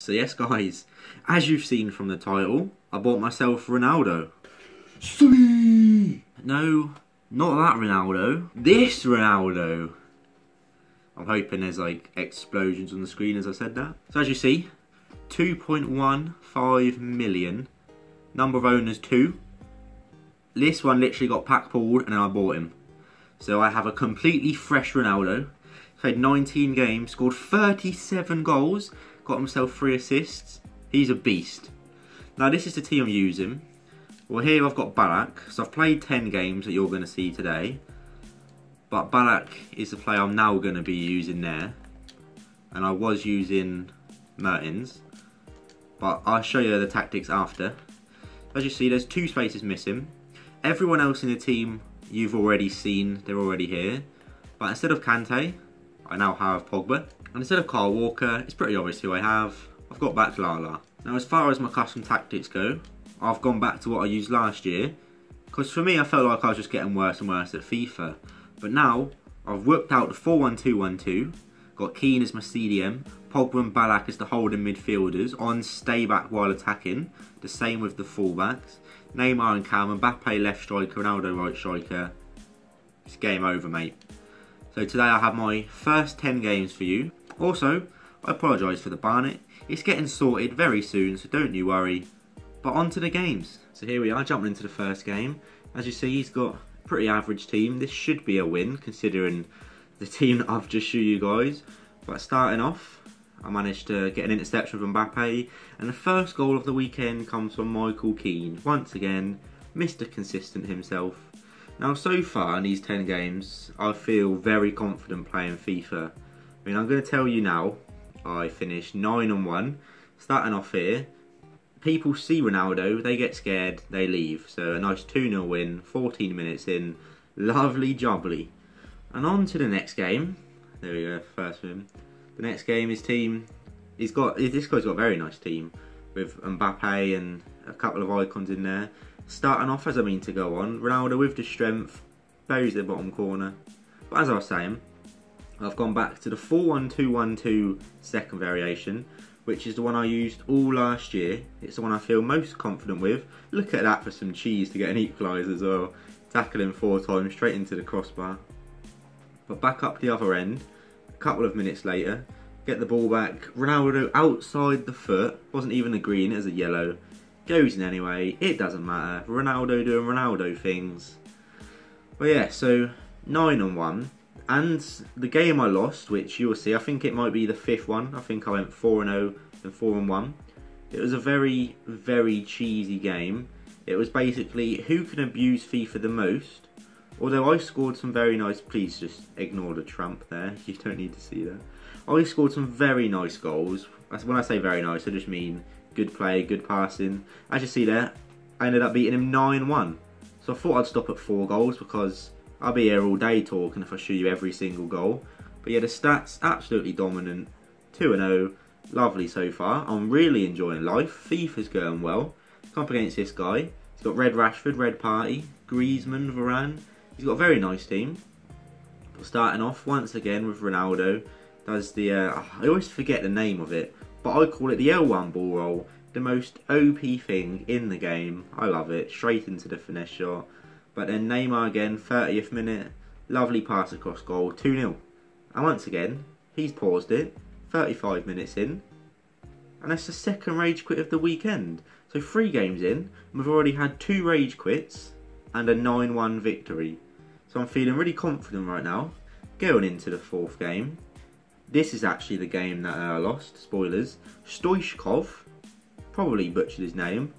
So yes guys, as you've seen from the title, I bought myself Ronaldo. No, not that Ronaldo. This Ronaldo. I'm hoping there's like explosions on the screen as I said that. So as you see, 2.15 million. Number of owners 2. This one literally got pack pulled and then I bought him. So I have a completely fresh Ronaldo. Played 19 games, scored 37 goals, got himself 3 assists. He's a beast. Now this is the team I'm using. Well, here I've got Ballack. So I've played 10 games that you're going to see today. But Ballack is the player I'm now going to be using there. And I was using Mertens. But I'll show you the tactics after. As you see, there's 2 spaces missing. Everyone else in the team you've already seen, they're already here. But instead of Kante, I now have Pogba. And instead of Kyle Walker, it's pretty obvious who I have. I've got back Lala. Now as far as my custom tactics go, I've gone back to what I used last year. Because for me, I felt like I was just getting worse and worse at FIFA. But now, I've whipped out the 4-1-2-1-2. Got Keane as my CDM. Pogba and Ballack as the holding midfielders. On stay back while attacking. The same with the fullbacks. Neymar and Cam, Mbappe left striker, Ronaldo right striker. It's game over, mate. So today I have my first 10 games for you. Also, I apologise for the Barnet. It's getting sorted very soon, so don't you worry. But on to the games. So here we are, jumping into the first game. As you see, he's got a pretty average team. This should be a win, considering the team that I've just shown you guys. But starting off, I managed to get an interception from Mbappe. And the first goal of the weekend comes from Michael Keane. Once again, Mr. Consistent himself. Now so far in these 10 games, I feel very confident playing FIFA. I mean, I'm going to tell you now, I finished 9-1. Starting off here, people see Ronaldo, they get scared, they leave. So a nice 2-0 win, 14 minutes in, lovely jubbly. And on to the next game. There we go, first win. The next game, his team, this guy's got a very nice team. With Mbappe and a couple of icons in there. Starting off as I mean to go on, Ronaldo with the strength, buries the bottom corner. But as I was saying, I've gone back to the 4-1-2-1-2 second variation, which is the one I used all last year. It's the one I feel most confident with. Look at that for some cheese to get an equaliser as well. Tackling 4 times straight into the crossbar. But back up the other end, a couple of minutes later, get the ball back. Ronaldo outside the foot, wasn't even a green, it was a yellow. Goes in anyway, it doesn't matter. Ronaldo doing Ronaldo things. But yeah, so 9-1. And the game I lost, which you'll see, I think it might be the 5th one. I think I went 4-0 and 4-1. It was a very, very cheesy game. It was basically who can abuse FIFA the most. Although I scored some very nice, please just ignore the tramp there. You don't need to see that. I scored some very nice goals. When I say very nice, I just mean good play, good passing. As you see there, I ended up beating him 9-1. So I thought I'd stop at 4 goals because I'll be here all day talking if I show you every single goal. But yeah, the stats, absolutely dominant. 2-0, lovely so far. I'm really enjoying life. FIFA's going well. Come up against this guy. He's got Red Rashford, Red Party, Griezmann, Varane. He's got a very nice team. But starting off once again with Ronaldo. Does the, I always forget the name of it. But I call it the L1 ball roll. The most OP thing in the game. I love it. Straight into the finesse shot. But then Neymar again, 30th minute. Lovely pass across goal, 2-0. And once again, he's paused it. 35 minutes in. And that's the second rage quit of the weekend. So 3 games in, and we've already had 2 rage quits and a 9-1 victory. So I'm feeling really confident right now. Going into the 4th game. This is actually the game that I lost. Spoilers. Stoichkov. Probably butchered his name.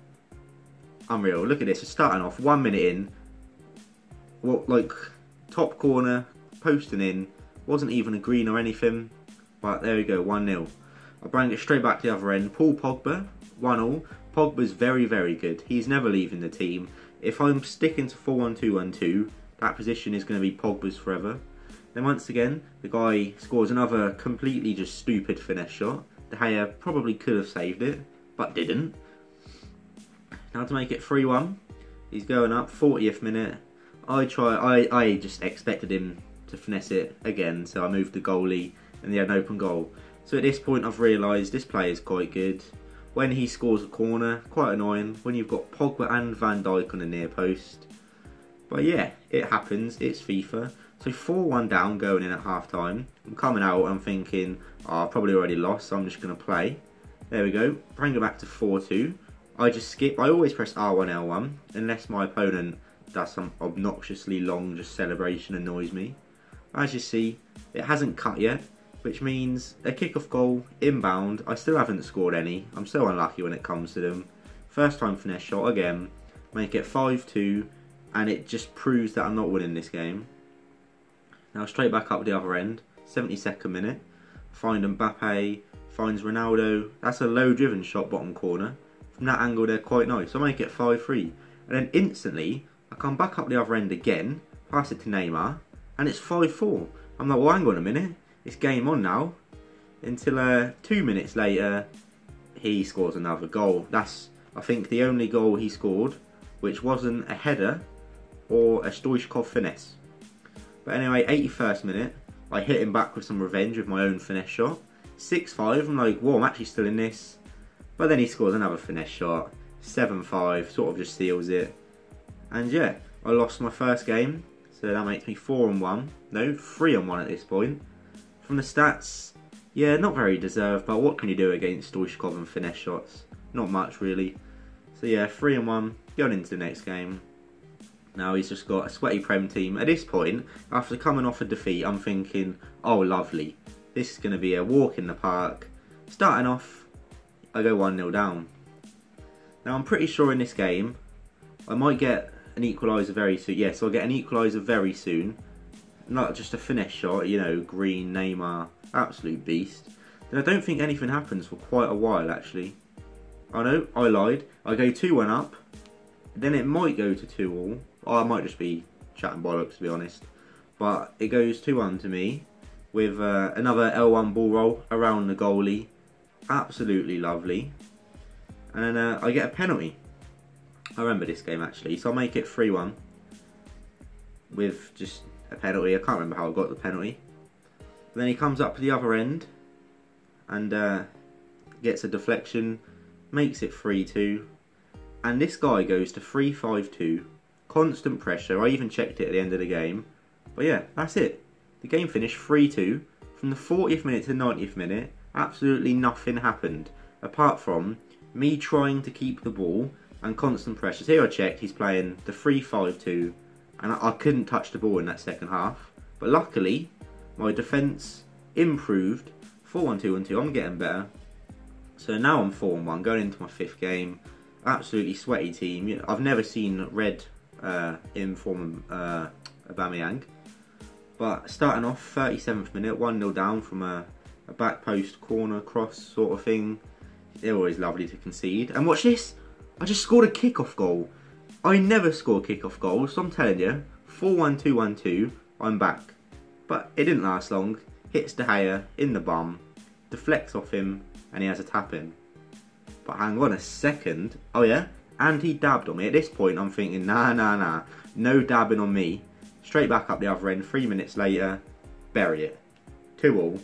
Unreal. Look at this. It's starting off 1 minute in. Well, like, top corner. Posting in. Wasn't even a green or anything. But there we go. 1-0. I bring it straight back to the other end. Paul Pogba. 1-1. Pogba's very, very good. He's never leaving the team. If I'm sticking to 4-1-2-1-2, that position is going to be Pogba's forever. Then once again, the guy scores another completely just stupid finesse shot. De Gea probably could have saved it, but didn't. Now to make it 3-1, he's going up, 40th minute. I just expected him to finesse it again, so I moved the goalie and he had an open goal. So at this point I've realised this player is quite good. When he scores a corner, quite annoying when you've got Pogba and Van Dijk on the near post. But yeah, it happens, it's FIFA. So 4-1 down going in at half time. I'm coming out, I'm thinking, oh, I've probably already lost, so I'm just going to play. There we go, bring it back to 4-2. I just skip, I always press R1, L1, unless my opponent does some obnoxiously long just celebration annoys me. As you see, it hasn't cut yet, which means a kick-off goal, inbound. I still haven't scored any. I'm so unlucky when it comes to them. First time finesse shot again, make it 5-2, and it just proves that I'm not winning this game. Now straight back up the other end, 72nd minute, find Mbappe, finds Ronaldo. That's a low driven shot, bottom corner. From that angle they're quite nice. I make it 5-3, and then instantly I come back up the other end again, pass it to Neymar, and it's 5-4. I'm like, well, hang on a minute, it's game on now. Until 2 minutes later, he scores another goal. That's, I think, the only goal he scored, which wasn't a header or a Stoichkov finesse. But anyway, 81st minute, I hit him back with some revenge with my own finesse shot. 6-5, I'm like, whoa, I'm actually still in this. But then he scores another finesse shot. 7-5, sort of just seals it. And yeah, I lost my first game, so that makes me 4-1. No, 3-1 at this point. From the stats, yeah, not very deserved, but what can you do against Stoichkov and finesse shots? Not much, really. So yeah, 3-1, going into the next game. Now he's just got a sweaty Prem team. At this point, after coming off a defeat, I'm thinking, oh lovely, this is going to be a walk in the park. Starting off, I go 1-0 down. Now I'm pretty sure in this game, I might get an equaliser very soon. Yes, I'll get an equaliser very soon. Not just a finesse shot, you know, Green, Neymar, absolute beast. Then I don't think anything happens for quite a while actually. Oh no, I lied. I go 2-1 up. Then it might go to 2-2. Or I might just be chatting bollocks, to be honest. But it goes 2-1 to me with another L1 ball roll around the goalie. Absolutely lovely. And then I get a penalty. I remember this game actually. So I'll make it 3-1 with just a penalty. I can't remember how I got the penalty. But then he comes up to the other end and gets a deflection, makes it 3-2. And this guy goes to 3-5-2. Constant pressure. I even checked it at the end of the game. But yeah, that's it. The game finished 3-2. From the 40th minute to the 90th minute, absolutely nothing happened. Apart from me trying to keep the ball and constant pressures. Here I checked, he's playing the 3-5-2. And I couldn't touch the ball in that second half. But luckily, my defence improved. 4-1-2-1-2. I'm getting better. So now I'm 4-1, going into my 5th game. Absolutely sweaty team. You know, I've never seen red in form Aubameyang. But starting off, 37th minute, 1-0 down from a back post corner cross sort of thing. They're always lovely to concede. And watch this, I just scored a kick-off goal. I never score kick-off goals, so I'm telling you, 4-1-2-1-2, I'm back. But it didn't last long. Hits De Gea in the bum, deflects off him, and he has a tap in. But hang on a second. Oh yeah, and he dabbed on me. At this point, I'm thinking, nah. No dabbing on me. Straight back up the other end, 3 minutes later, bury it. 2-2.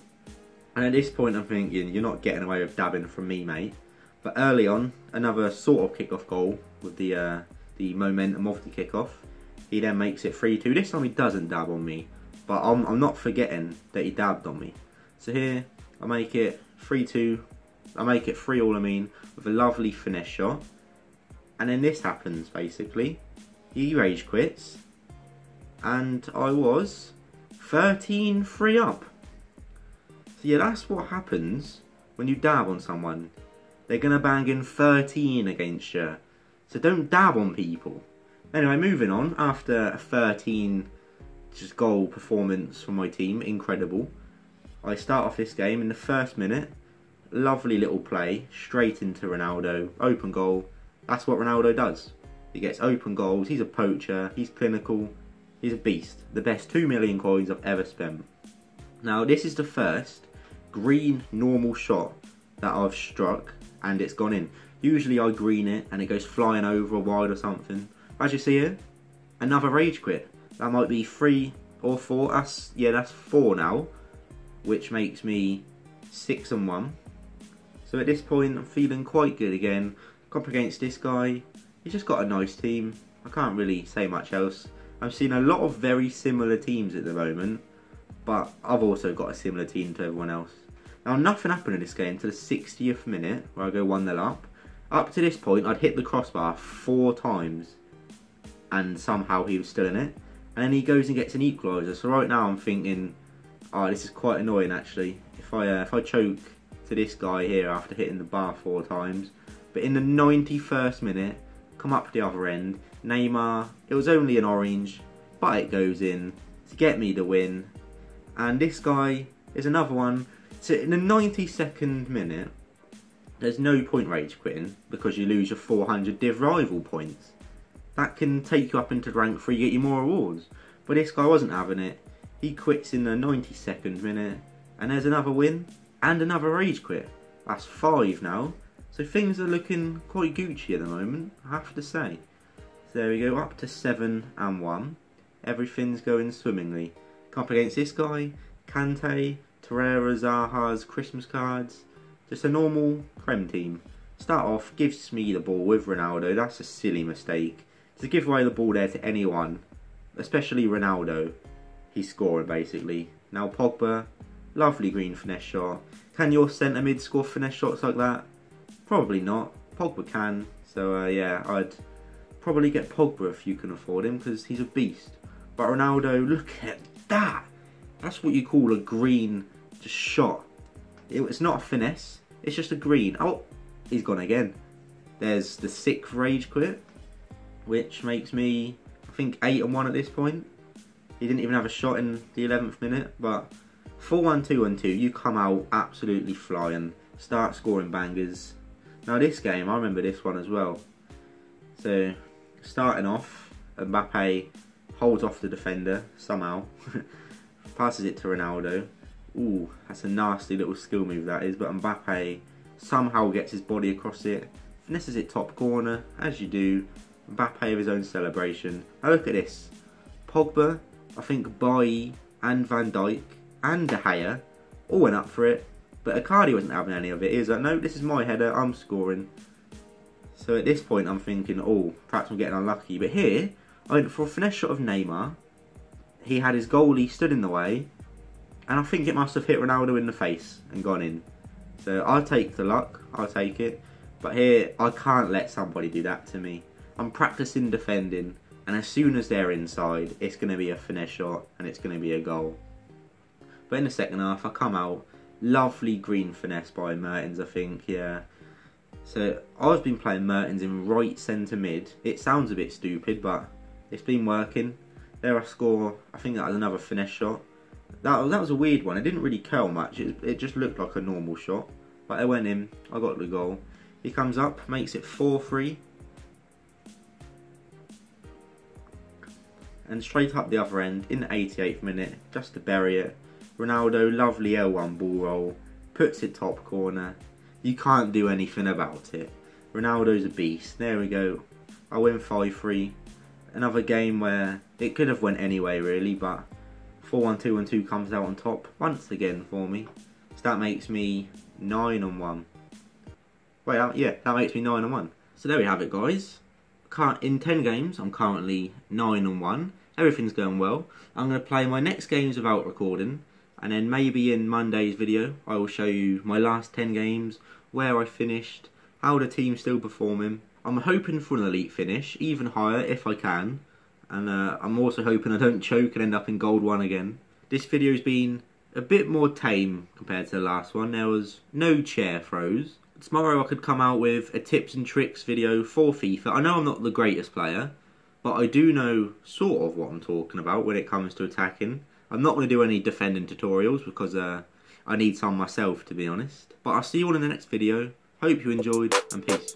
And at this point, I'm thinking, you're not getting away with dabbing from me, mate. But early on, another sort of kick-off goal with the momentum of the kick-off. He then makes it 3-2. This time he doesn't dab on me. But I'm not forgetting that he dabbed on me. So here, I make it 3-2. I make it 3-3, I mean, with a lovely finesse shot. And then this happens, basically. He rage quits. And I was 13-3 up. So yeah, that's what happens when you dab on someone. They're going to bang in 13 against you. So don't dab on people. Anyway, moving on. After a 13 just goal performance from my team, incredible. I start off this game in the first minute. Lovely little play, straight into Ronaldo, open goal. That's what Ronaldo does. He gets open goals, he's a poacher, he's clinical, he's a beast. The best 2 million coins I've ever spent. Now this is the first green normal shot that I've struck and it's gone in. Usually I green it and it goes flying over or wide or something. As you see here, another rage quit. That might be 3 or 4, that's 4 now, which makes me 6-1. So at this point, I'm feeling quite good again. Up against this guy, he's just got a nice team. I can't really say much else. I'm seeing a lot of very similar teams at the moment, but I've also got a similar team to everyone else. Now, nothing happened in this game until the 60th minute, where I go 1-0 up. Up to this point, I'd hit the crossbar 4 times, and somehow he was still in it. And then he goes and gets an equaliser. So right now I'm thinking, oh, this is quite annoying actually. If I choke to this guy here after hitting the bar 4 times. But in the 91st minute, come up the other end, Neymar, it was only an orange, but it goes in to get me the win. And this guy is another one. So in the 92nd minute, there's no point rage quitting because you lose your 400 div rival points. That can take you up into rank 3, get you more rewards. But this guy wasn't having it. He quits in the 92nd minute, and there's another win and another rage quit. That's 5 now. So things are looking quite Gucci at the moment, I have to say. So there we go, up to 7-1. Everything's going swimmingly. Come up against this guy, Kante, Torreira, Zaha's Christmas cards. Just a normal Prem team. Start off, gives me the ball with Ronaldo. That's a silly mistake. To give away the ball there to anyone, especially Ronaldo, he's scoring basically. Now Pogba, lovely green finesse shot. Can your centre mid score finesse shots like that? Probably not. Pogba can. So yeah, I'd probably get Pogba if you can afford him because he's a beast. But Ronaldo, look at that. That's what you call a green just shot. It's not a finesse. It's just a green. Oh, he's gone again. There's the 6th rage quit, which makes me, I think, 8-1 at this point. He didn't even have a shot in the 11th minute, but 4-1-2-1-2, you come out absolutely flying, start scoring bangers. Now this game, I remember this one as well. So, starting off, Mbappe holds off the defender, somehow, passes it to Ronaldo. Ooh, that's a nasty little skill move that is, but Mbappe somehow gets his body across it, finesses it top corner, as you do. Mbappe with his own celebration. Now look at this. Pogba, I think Bailly and Van Dijk and De Gea all went up for it, but Icardi wasn't having any of it. He was like, no, this is my header, I'm scoring. So at this point I'm thinking, oh, perhaps I'm getting unlucky. But here, I went for a finesse shot of Neymar. He had his goalie stood in the way, and I think it must have hit Ronaldo in the face and gone in. So I'll take the luck, I'll take it. But here, I can't let somebody do that to me. I'm practicing defending, and as soon as they're inside, it's going to be a finesse shot, and it's going to be a goal. But in the second half, I come out, lovely green finesse by Mertens, I think, yeah. So, I've been playing Mertens in right centre mid. It sounds a bit stupid, but it's been working. There I score, I think that was another finesse shot. That was a weird one, it didn't really curl much, it just looked like a normal shot. But it went in, I got the goal. He comes up, makes it 4-3. And straight up the other end, in the 88th minute, just to bury it. Ronaldo, lovely L1 ball roll, puts it top corner. You can't do anything about it. Ronaldo's a beast. There we go. I win 5-3. Another game where it could have went anyway really, but 4-1-2-1-2 comes out on top once again for me. So that makes me 9-1. Wait, yeah, that makes me 9-1. So there we have it, guys. In 10 games, I'm currently 9-1. Everything's going well. I'm going to play my next games without recording, and then maybe in Monday's video, I will show you my last 10 games, where I finished, how the team's still performing. I'm hoping for an elite finish, even higher if I can, and I'm also hoping I don't choke and end up in gold 1 again. This video's been a bit more tame compared to the last one. There was no chair throws. Tomorrow I could come out with a tips and tricks video for FIFA. I know I'm not the greatest player, but I do know sort of what I'm talking about when it comes to attacking. I'm not going to do any defending tutorials because I need some myself, to be honest. But I'll see you all in the next video. Hope you enjoyed, and peace.